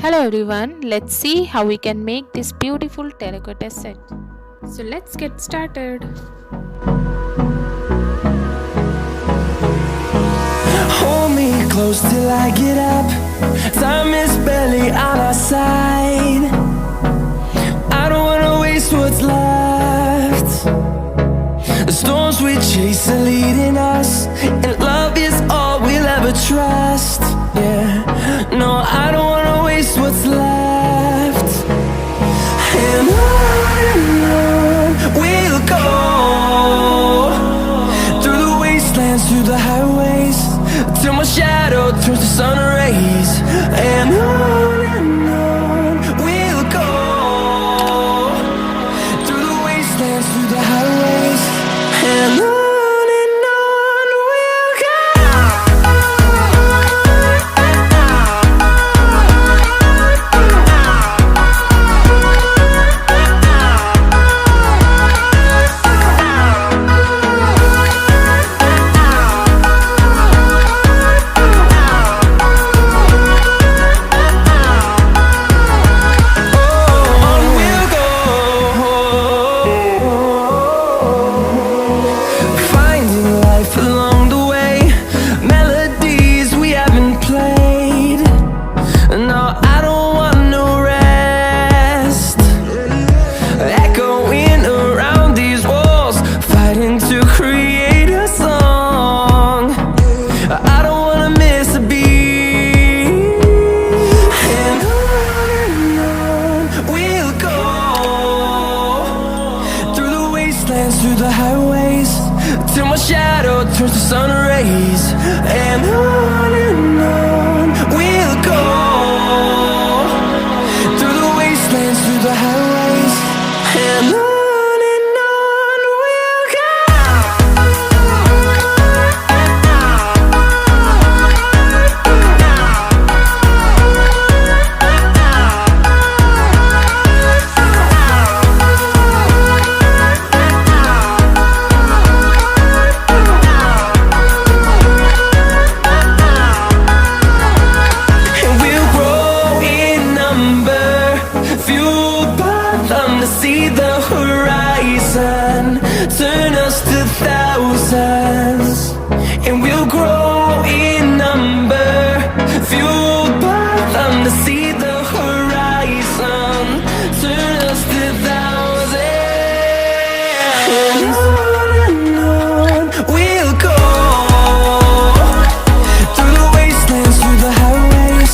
Hello everyone, let's see how we can make this beautiful terracotta set. So let's get started. Hold me close till I get up. Time is barely on our side. I don't wanna waste what's left. The storms we chase are leading us, and love is all we'll ever trust. Yeah, no, I don't wanna waste what's left. And on we'll go, through the wastelands, through the highways, till my shadow turns to sun rays. And on we'll go, through the wastelands, through the highways, and on we'll go. Through the highways, till my shadow turns to sun rays. And on we'll go, through the wastelands, through the highways, and on we'll go. See the horizon, turn us to thousands, and we'll grow in number, fueled by them. To see the horizon, turn us to thousands, and on we'll go, through the wastelands, through the highways,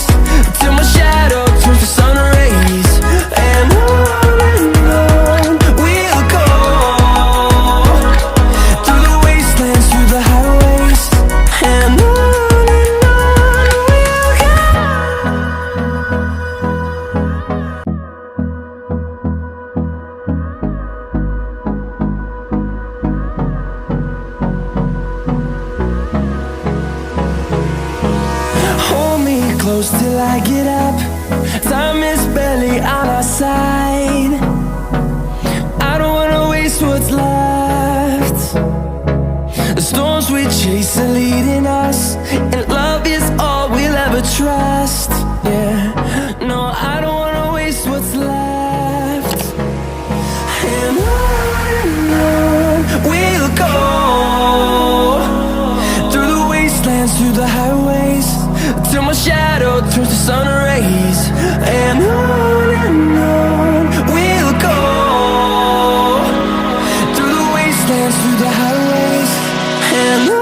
till my shadow turns to sun rays. And close till I get up. Time is barely on our side. I don't wanna waste what's left. The storms we chase are leading us, and love is all we'll ever trust. Yeah, no, I don't wanna waste what's left. And on we'll go, through the wastelands, through the highways, till my shadow turns to sun rays. And on we'll go, through the wastelands, through the highways, and on.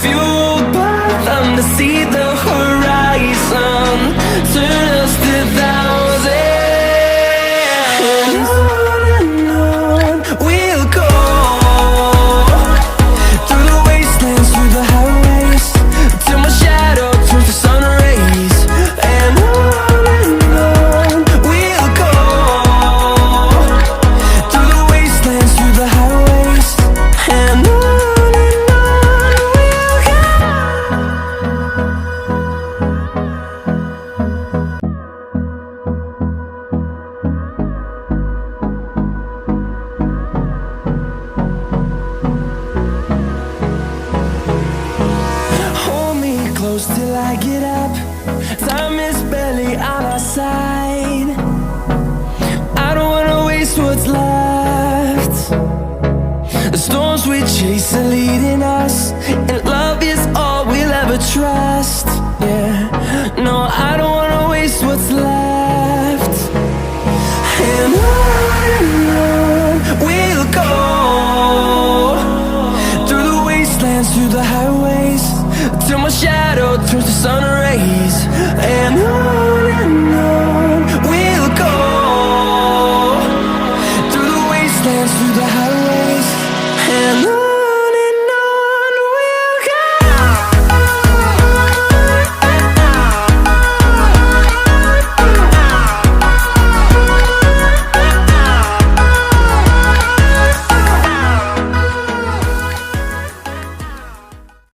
fueled by them to see the horizon, turn us to thousands. And on we'll go, through the wastelands, through the highways, till my shadow turns to sun rays. And on we'll go, through the wastelands, through the highways. And on we'll go. Hold me close till I get up. Time is barely on our side. I don't wanna waste what's left. The storms we chase are leading us, and love is all we'll ever trust. Yeah, no, I don't wanna waste what's left. And on we'll go, through the wastelands, through the highways, till my shadow turns to sun rays. And on